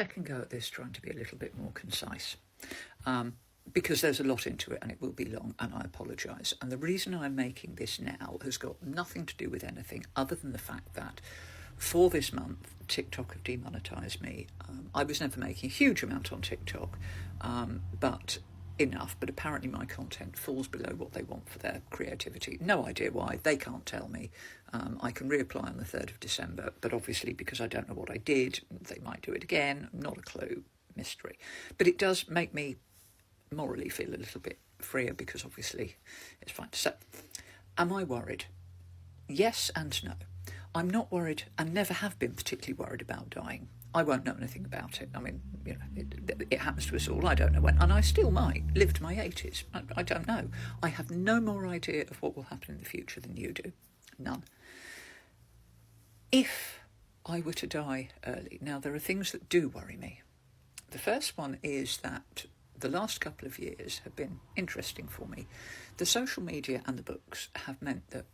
second go at this, trying to be a little bit more concise, because there's a lot into it and it will be long, and I apologise. And the reason I'm making this now has got nothing to do with anything other than the fact that for this month, TikTok have demonetised me. I was never making a huge amount on TikTok, but enough. But apparently my content falls below what they want for their creativity. No idea why. They can't tell me. I can reapply on the 3rd of December, but obviously because I don't know what I did, they might do it again. Not a clue. Mystery. But it does make me morally feel a little bit freer, because obviously it's fine. So, am I worried? Yes and no. I'm not worried, and never have been particularly worried about dying. I won't know anything about it. I mean, it happens to us all. I don't know when, and I still might live to my 80s. I don't know. I have no more idea of what will happen in the future than you do. None. If I were to die early, now there are things that do worry me. The first one is that the last couple of years have been interesting for me. The social media and the books have meant that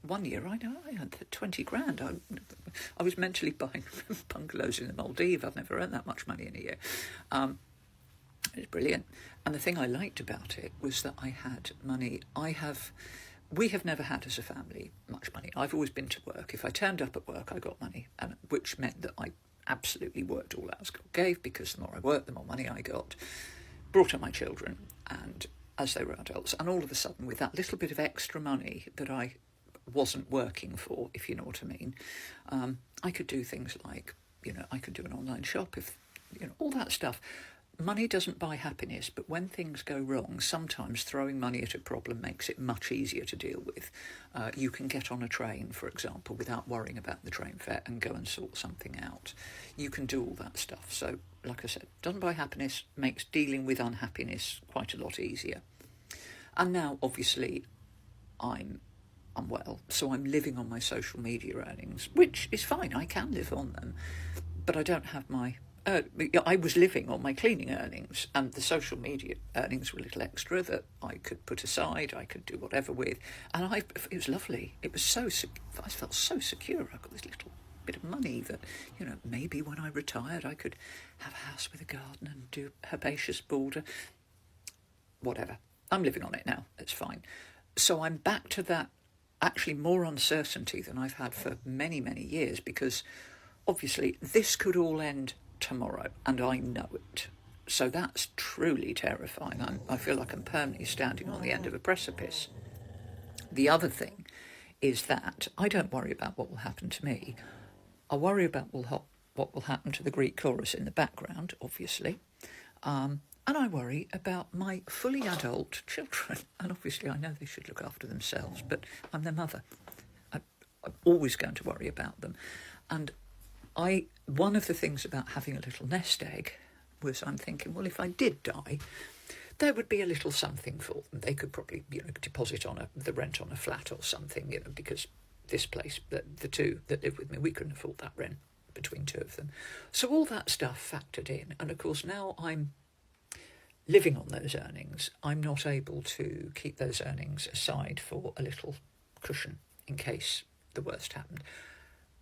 1 year I had 20 grand. I was mentally buying bungalows in the Maldives. I've never earned that much money in a year. It was brilliant. And the thing I liked about it was that I had money. We have never had as a family much money. I've always been to work. If I turned up at work, I got money, and which meant that I absolutely worked all hours God gave, because the more I worked, the more money I got. Brought up my children, and as they were adults, and all of a sudden, with that little bit of extra money that I wasn't working for, if you know what I mean, I could do things like, I could do an online shop, all that stuff. Money doesn't buy happiness, but when things go wrong, sometimes throwing money at a problem makes it much easier to deal with. You can get on a train, for example, without worrying about the train fare and go and sort something out. You can do all that stuff. So, like I said, doesn't buy happiness, makes dealing with unhappiness quite a lot easier. And now, obviously, I'm unwell, so I'm living on my social media earnings, which is fine. I can live on them, but I don't have I was living on my cleaning earnings, and the social media earnings were a little extra that I could put aside, I could do whatever with, and it was lovely. It was I felt so secure. I got this little bit of money that, maybe when I retired I could have a house with a garden and do herbaceous border. Whatever. I'm living on it now. It's fine. So I'm back to that, actually more uncertainty than I've had for many, many years, because obviously this could all end tomorrow, and I know it. So that's truly terrifying. I feel like I'm permanently standing on the end of a precipice. The other thing is that I don't worry about what will happen to me. I worry about what will happen to the Greek chorus in the background, obviously. And I worry about my fully adult children. And obviously I know they should look after themselves, but I'm their mother. I'm always going to worry about them. And one of the things about having a little nest egg was, I'm thinking, well, if I did die, there would be a little something for them. They could probably, deposit on the rent on a flat or something, because this place, the two that live with me, we couldn't afford that rent between two of them. So all that stuff factored in. And of course, now I'm living on those earnings, I'm not able to keep those earnings aside for a little cushion in case the worst happened.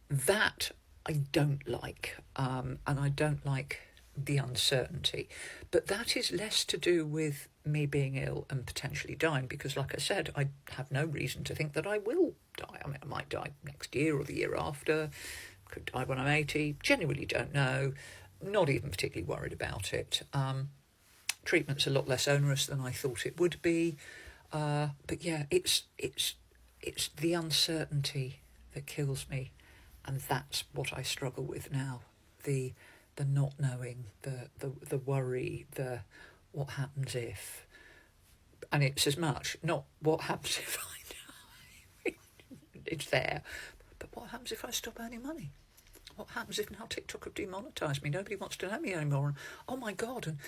That I don't like, and I don't like the uncertainty. But that is less to do with me being ill and potentially dying, because, like I said, I have no reason to think that I will die. I mean, I might die next year or the year after, could die when I'm 80, genuinely don't know, not even particularly worried about it. Treatment's a lot less onerous than I thought it would be, but yeah, it's the uncertainty that kills me. And that's what I struggle with now, the not knowing, the worry, the what happens if. And it's as much, not what happens if I die. It's there. But what happens if I stop earning money? What happens if now TikTok have demonetised me? Nobody wants to know me anymore. And, oh my God, and,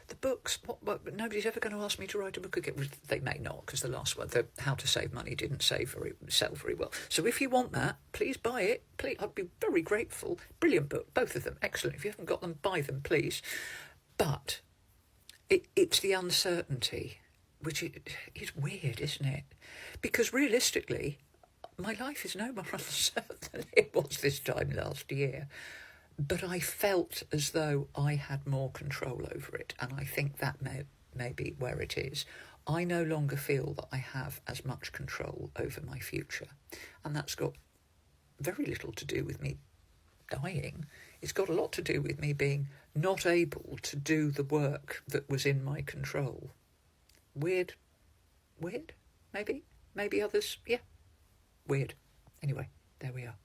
the books, what nobody's ever going to ask me to write a book again. They may not, because the last one, the How to Save Money, didn't sell very well. So if you want that, please buy it. Please, I'd be very grateful. Brilliant book, both of them, excellent. If you haven't got them, buy them, please. But it's the uncertainty, which is weird, isn't it? Because realistically, my life is no more uncertain than it was this time last year. but I felt as though I had more control over it, and I think that may be where it is. I no longer feel that I have as much control over my future, and that's got very little to do with me dying. It's got a lot to do with me being not able to do the work that was in my control. Weird, maybe others, yeah, weird. Anyway, there we are.